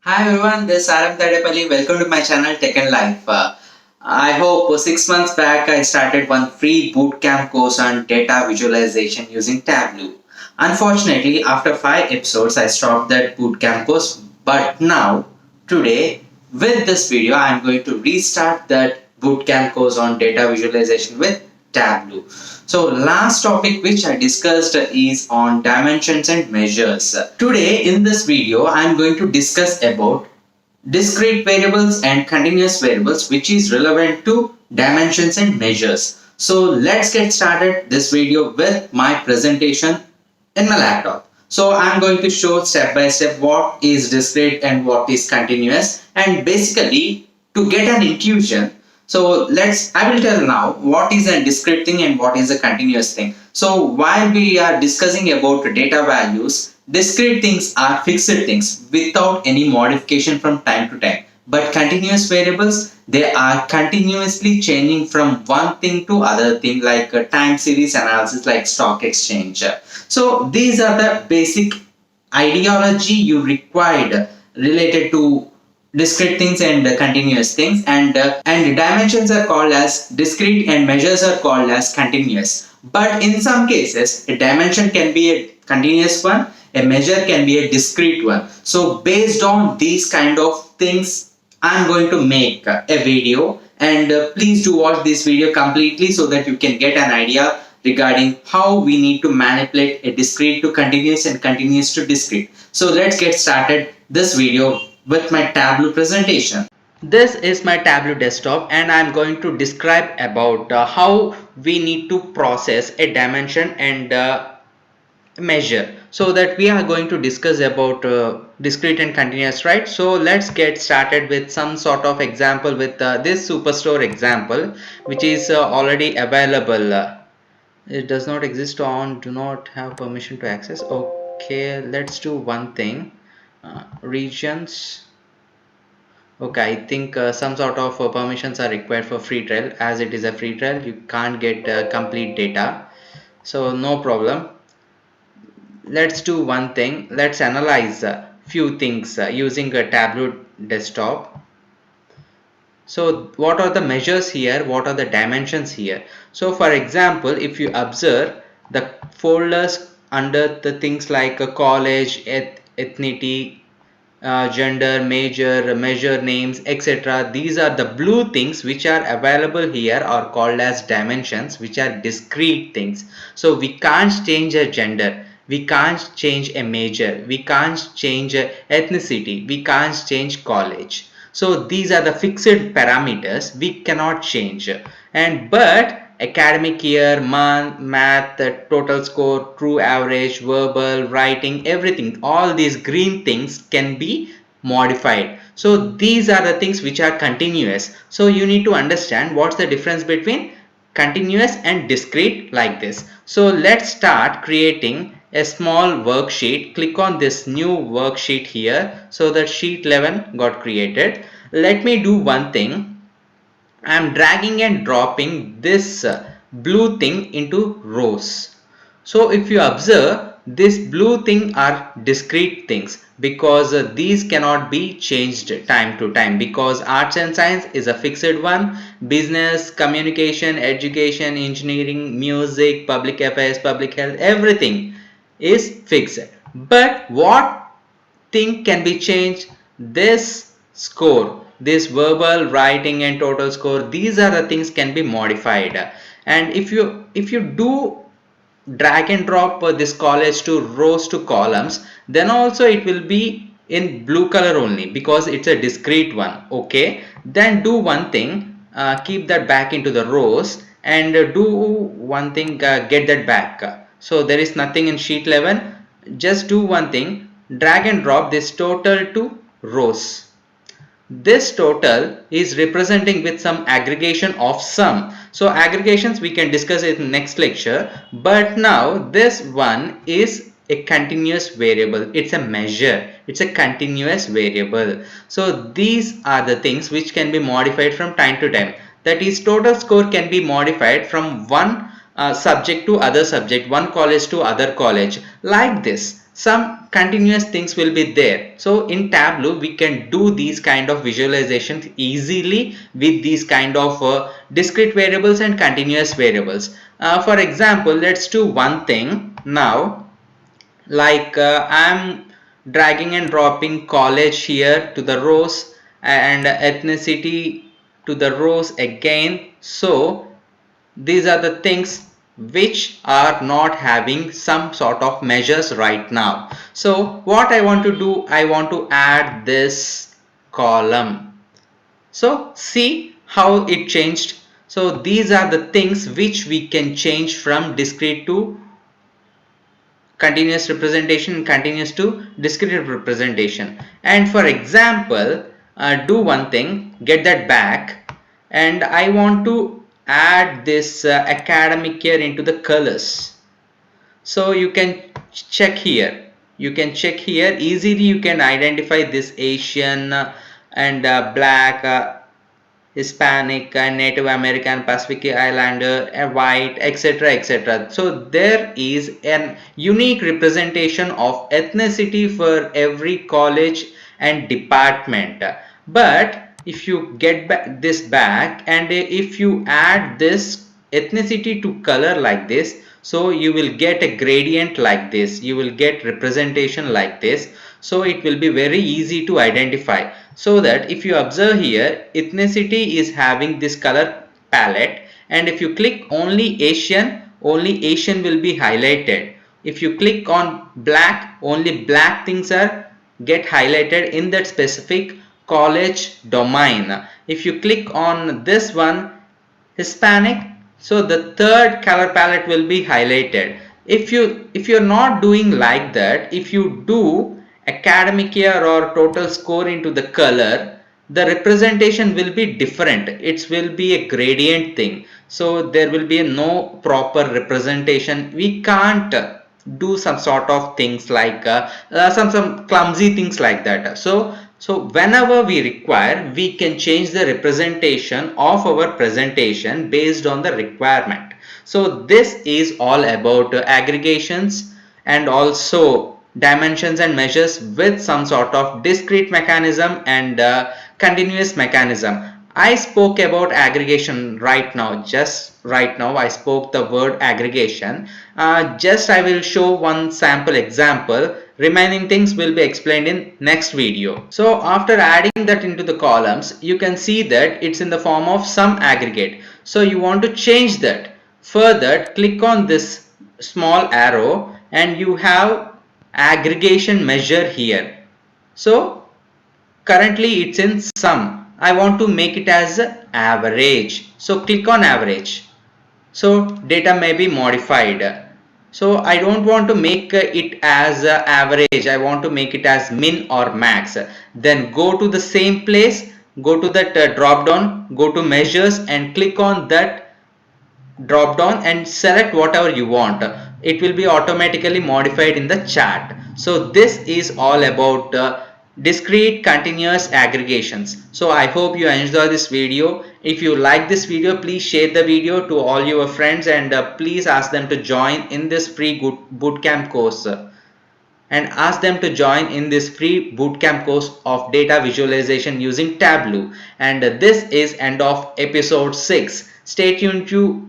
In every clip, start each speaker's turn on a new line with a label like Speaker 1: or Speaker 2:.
Speaker 1: Hi everyone, this is Aram Tadepalli. Welcome to my channel Tech and Life. I hope 6 months back I started one free bootcamp course on data visualization using Tableau. Unfortunately, after 5 episodes, I stopped that bootcamp course. But now, today, with this video, I am going to restart that bootcamp course on data visualization with Tableau. So last topic which I discussed is on dimensions and measures. Today in this video I am going to discuss about discrete variables and continuous variables which is relevant to dimensions and measures. So let's get started this video with my presentation in my laptop. So I'm going to show step by step what is discrete and what is continuous, and basically to get an intuition. So I will tell now what is a discrete thing and what is a continuous thing. So while we are discussing about data values, discrete things are fixed things without any modification from time to time. But continuous variables, they are continuously changing from one thing to other thing, like a time series analysis like stock exchange. So these are the basic ideology you required related to discrete things and continuous things, and dimensions are called as discrete and measures are called as continuous. But in some cases a dimension can be a continuous one, a measure can be a discrete one. So based on these kind of things I'm going to make a video, and please do watch this video completely so that you can get an idea regarding how we need to manipulate a discrete to continuous and continuous to discrete. So let's get started this video with my Tableau presentation. This is my Tableau desktop, and I'm going to describe about how we need to process a dimension and measure, so that we are going to discuss about discrete and continuous, right? So let's get started with some sort of example with this superstore example, which is already available. It does not exist on do not have permission to access. Okay, let's do one thing. Regions. Okay, I think some sort of permissions are required for free trial. As it is a free trial, you can't get complete data, so no problem. Let's do one thing. Let's analyze a few things using a Tableau desktop. So what are the measures here? What are the dimensions here? So for example, if you observe the folders under the things like a college, ethnicity, gender, major, measure names, etc. These are the blue things which are available here are called as dimensions, which are discrete things. So we can't change a gender, we can't change a major, we can't change a ethnicity, we can't change college. So these are the fixed parameters we cannot change. And but academic year, month, math, total score, true average, verbal, writing, everything, all these green things can be modified. So these are the things which are continuous. So you need to understand what's the difference between continuous and discrete like this. So let's start creating a small worksheet. Click on this new worksheet here, so that sheet 11 got created. Let me do one thing. I am dragging and dropping this blue thing into rows. So if you observe, this blue thing are discrete things, because these cannot be changed time to time, because arts and science is a fixed one, business, communication, education, engineering, music, public affairs, public health, everything is fixed. But what thing can be changed? This score, this verbal, writing and total score, these are the things can be modified. And if you do drag and drop this college to rows to columns, then also it will be in blue color only, because it's a discrete one. Okay, then do one thing, keep that back into the rows, and do one thing, get that back. So there is nothing in sheet 11. Just do one thing, drag and drop this total to rows. This total is representing with some aggregation of sum. So aggregations we can discuss it in next lecture, but now this one is a continuous variable. It's a measure, it's a continuous variable. So these are the things which can be modified from time to time. That is, total score can be modified from one subject to other subject, one college to other college, like this. Some continuous things will be there. So in Tableau we can do these kind of visualizations easily with these kind of discrete variables and continuous variables. For example, let's do one thing now, like I'm dragging and dropping college here to the rows and ethnicity to the rows again. So these are the things which are not having some sort of measures right now. So what I want to do, I want to add this column. So see how it changed. So these are the things which we can change from discrete to continuous representation and continuous to discrete representation. And for example, do one thing, get that back, and I want to add this academic year into the colors. So you can check here, easily you can identify this Asian and black, Hispanic and Native American, Pacific Islander, white, etc. etc. So there is an unique representation of ethnicity for every college and department. But if you get this back and if you add this ethnicity to color like this, so you will get a gradient like this, you will get representation like this. So it will be very easy to identify. So that if you observe here, ethnicity is having this color palette, and if you click only Asian will be highlighted. If you click on black, only black things are get highlighted in that specific college domain. If you click on this one, Hispanic, so the third color palette will be highlighted. If you're not doing like that, if you do academic year or total score into the color, the representation will be different. It will be a gradient thing. So there will be no proper representation. We can't do some sort of things like some clumsy things like that. So whenever we require, we can change the representation of our presentation based on the requirement. So this is all about aggregations and also dimensions and measures with some sort of discrete mechanism and continuous mechanism. I spoke about aggregation right now, just right now I spoke the word aggregation. Just I will show one sample example. Remaining things will be explained in next video. So after adding that into the columns, you can see that it's in the form of sum aggregate. So you want to change that. Further, click on this small arrow and you have aggregation measure here. So currently it's in sum. I want to make it as average. So click on average. So data may be modified. So I don't want to make it as average. I want to make it as min or max. Then go to the same place, go to that drop down, go to measures and click on that drop down and select whatever you want. It will be automatically modified in the chart. So this is all about discrete continuous aggregations. So I hope you enjoy this video. If you like this video, please share the video to all your friends and please ask them to join in this free bootcamp course. And ask them to join in this free bootcamp course of data visualization using Tableau. And this is end of episode 6. Stay tuned to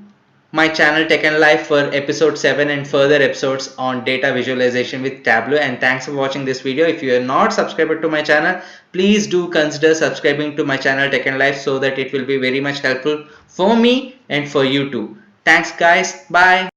Speaker 1: my channel Tech and Life for episode 7 and further episodes on data visualization with Tableau. And thanks for watching this video. If you are not subscribed to my channel, please do consider subscribing to my channel Tech and Life so that it will be very much helpful for me and for you too. Thanks guys. Bye.